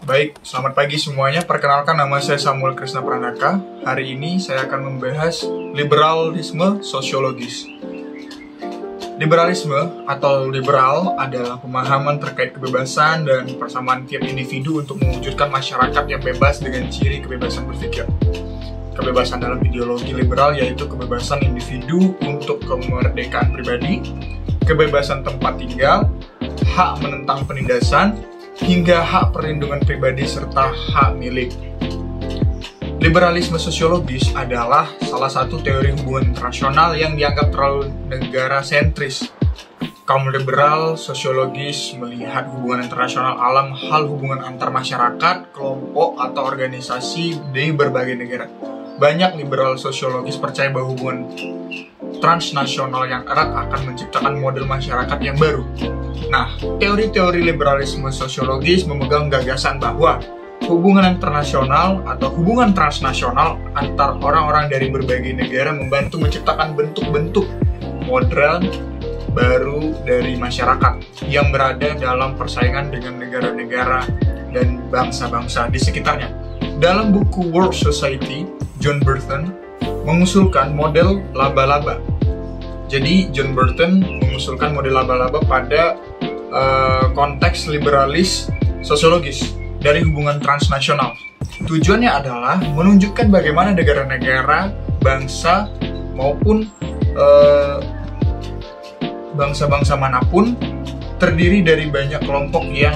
Baik, selamat pagi semuanya. Perkenalkan, nama saya Samuel Krishna Pranaka. Hari ini saya akan membahas liberalisme sosiologis. Liberalisme atau liberal adalah pemahaman terkait kebebasan dan persamaan tiap individu untuk mewujudkan masyarakat yang bebas dengan ciri kebebasan berpikir. Kebebasan dalam ideologi liberal yaitu kebebasan individu untuk kemerdekaan pribadi, kebebasan tempat tinggal, hak menentang penindasan, hingga hak perlindungan pribadi serta hak milik. Liberalisme sosiologis adalah salah satu teori hubungan internasional yang dianggap terlalu negara sentris. Kaum liberal sosiologis melihat hubungan internasional dalam hal hubungan antar masyarakat, kelompok, atau organisasi di berbagai negara. Banyak liberal sosiologis percaya bahwa hubungan transnasional yang erat akan menciptakan model masyarakat yang baru. Nah, teori-teori liberalisme sosiologis memegang gagasan bahwa hubungan internasional atau hubungan transnasional antar orang-orang dari berbagai negara membantu menciptakan bentuk-bentuk modern baru dari masyarakat yang berada dalam persaingan dengan negara-negara dan bangsa-bangsa di sekitarnya. Dalam buku World Society, John Burton mengusulkan model laba-laba. Jadi John Burton mengusulkan model laba-laba pada konteks liberalis sosiologis dari hubungan transnasional. Tujuannya adalah menunjukkan bagaimana negara-negara, bangsa maupun bangsa-bangsa manapun terdiri dari banyak kelompok yang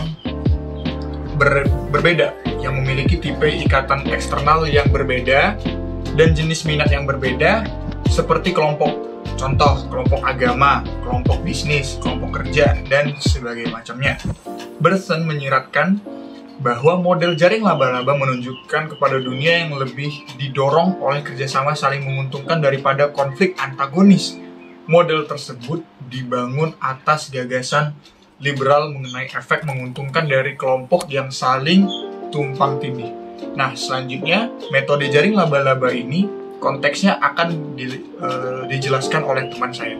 berbeda, yang memiliki tipe ikatan eksternal yang berbeda dan jenis minat yang berbeda, seperti kelompok. Contoh, kelompok agama, kelompok bisnis, kelompok kerja, dan sebagainya macamnya. Burton menyiratkan bahwa model jaring laba-laba menunjukkan kepada dunia yang lebih didorong oleh kerjasama saling menguntungkan daripada konflik antagonis. Model tersebut dibangun atas gagasan liberal mengenai efek menguntungkan dari kelompok yang saling tumpang tindih. Nah, selanjutnya, metode jaring laba-laba ini konteksnya akan dijelaskan oleh teman saya.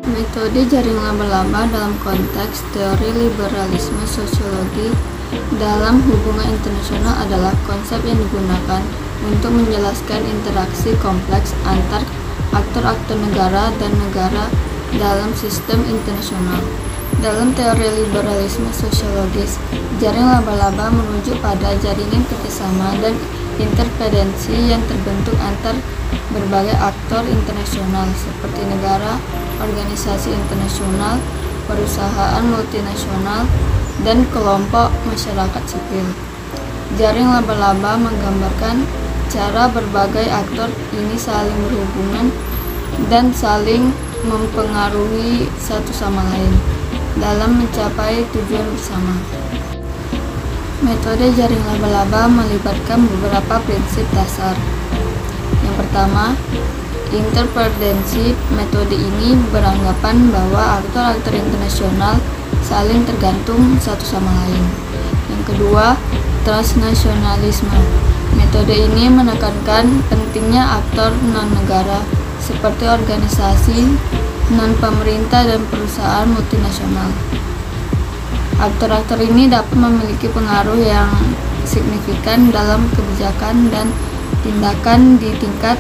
Metode jaring laba-laba dalam konteks teori liberalisme sosiologi dalam hubungan internasional adalah konsep yang digunakan untuk menjelaskan interaksi kompleks antar aktor-aktor negara dan negara dalam sistem internasional. Dalam teori liberalisme sosiologis, jaring laba-laba merujuk pada jaringan kerjasama dan interdependensi yang terbentuk antar berbagai aktor internasional seperti negara, organisasi internasional, perusahaan multinasional, dan kelompok masyarakat sipil. Jaring laba-laba menggambarkan cara berbagai aktor ini saling berhubungan dan saling mempengaruhi satu sama lain dalam mencapai tujuan bersama. Metode jaring laba-laba melibatkan beberapa prinsip dasar. Yang pertama, interdependensi. Metode ini beranggapan bahwa aktor-aktor internasional saling tergantung satu sama lain. Yang kedua, transnasionalisme. Metode ini menekankan pentingnya aktor non-negara seperti organisasi, non-pemerintah, dan perusahaan multinasional. Aktor-aktor ini dapat memiliki pengaruh yang signifikan dalam kebijakan dan tindakan di tingkat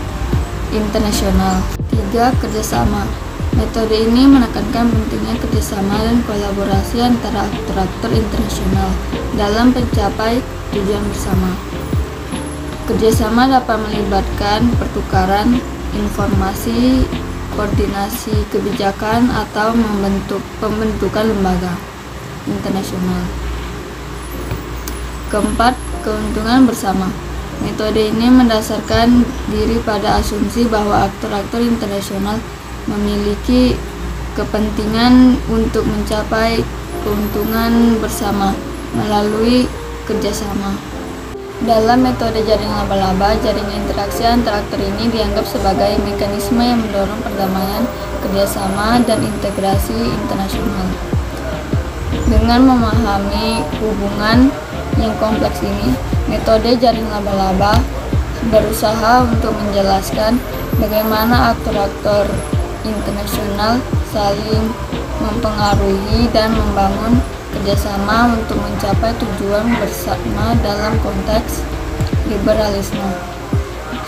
internasional. 3. Kerjasama. Metode ini menekankan pentingnya kerjasama dan kolaborasi antara aktor-aktor internasional dalam mencapai tujuan bersama. Kerjasama dapat melibatkan pertukaran informasi, koordinasi kebijakan, atau pembentukan lembaga internasional. Keempat, keuntungan bersama. Metode ini mendasarkan diri pada asumsi bahwa aktor-aktor internasional memiliki kepentingan untuk mencapai keuntungan bersama melalui kerjasama. Dalam metode jaring laba-laba, jaringan interaksi antar aktor ini dianggap sebagai mekanisme yang mendorong perdamaian, kerjasama, dan integrasi internasional. Dengan memahami hubungan yang kompleks ini, metode jaring laba-laba berusaha untuk menjelaskan bagaimana aktor-aktor internasional saling mempengaruhi dan membangun kerjasama untuk mencapai tujuan bersama dalam konteks liberalisme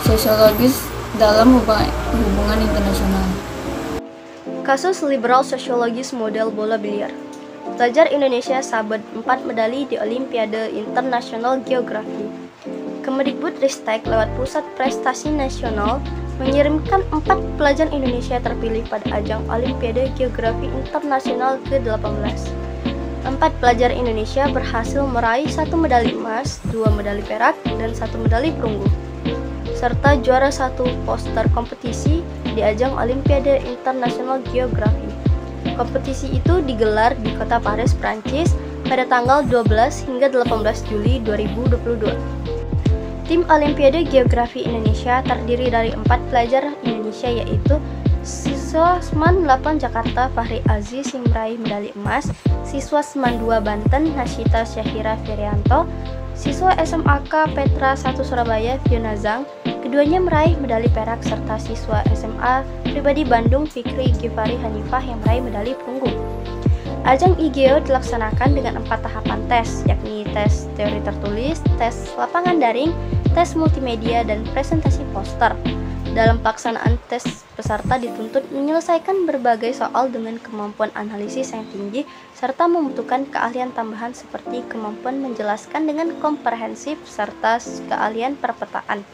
sosiologis dalam hubungan internasional. Kasus liberal sosiologis model bola biliar. Pelajar Indonesia sabet 4 medali di Olimpiade Internasional Geografi. Kemendikbudristek lewat Pusat Prestasi Nasional mengirimkan 4 pelajar Indonesia terpilih pada ajang Olimpiade Geografi Internasional ke-18. 4 pelajar Indonesia berhasil meraih 1 medali emas, 2 medali perak, dan 1 medali perunggu, serta juara 1 poster kompetisi di ajang Olimpiade Internasional Geografi. Kompetisi itu digelar di kota Paris, Prancis pada tanggal 12 hingga 18 Juli 2022. Tim Olimpiade Geografi Indonesia terdiri dari 4 pelajar Indonesia, yaitu siswa Seman 8 Jakarta Fahri Aziz yang meraih medali emas, siswa Seman 2 Banten Nasyita Syahira Firianto, siswa SMAK Petra 1 Surabaya Fiona Zhang, keduanya meraih medali perak, serta siswa SMA Pribadi Bandung Fikri Gifari Hanifah yang meraih medali perunggu. Ajang IGEO dilaksanakan dengan 4 tahapan tes, yakni tes teori tertulis, tes lapangan daring, tes multimedia, dan presentasi poster. Dalam pelaksanaan tes, peserta dituntut menyelesaikan berbagai soal dengan kemampuan analisis yang tinggi, serta membutuhkan keahlian tambahan seperti kemampuan menjelaskan dengan komprehensif, serta keahlian perpetaan.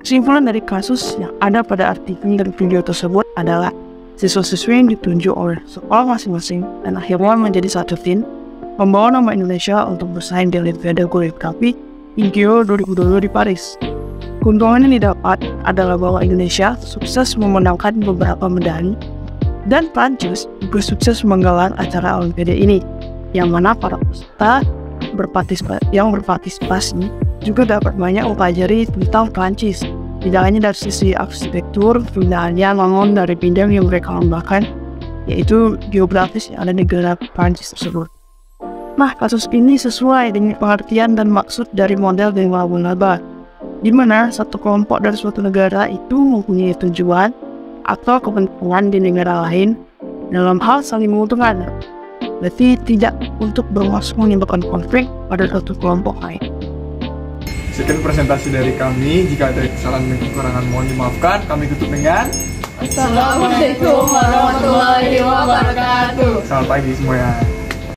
Kesimpulan dari kasus yang ada pada artikel dan video tersebut adalah siswa-siswi yang ditunjuk oleh sekolah masing-masing dan akhirnya menjadi satu tim membawa nama Indonesia untuk bersaing di Olimpiade Geografi IGEO 2022 di Paris. Keuntungan yang didapat adalah bahwa Indonesia sukses memenangkan beberapa medali dan Prancis juga sukses menggelar acara Olimpiade ini, yang mana para peserta yang berpartisipasi juga dapat banyak mempelajari tentang Prancis, tidak hanya dari sisi arsitektur, pilihannya namun dari bidang yang mereka lombakan, yaitu geografis yang ada di negara Prancis tersebut. Nah, kasus ini sesuai dengan pengertian dan maksud dari model dan laba-laba, di mana satu kelompok dari suatu negara itu mempunyai tujuan atau kepentingan di negara lain dalam hal saling menguntungkan, berarti tidak untuk bermaksud menimbulkan konflik pada suatu kelompok lain. Sekian presentasi dari kami. Jika ada kesalahan dan kekurangan mohon dimaafkan. Kami tutup dengan Assalamualaikum warahmatullahi wabarakatuh. Selamat pagi semuanya.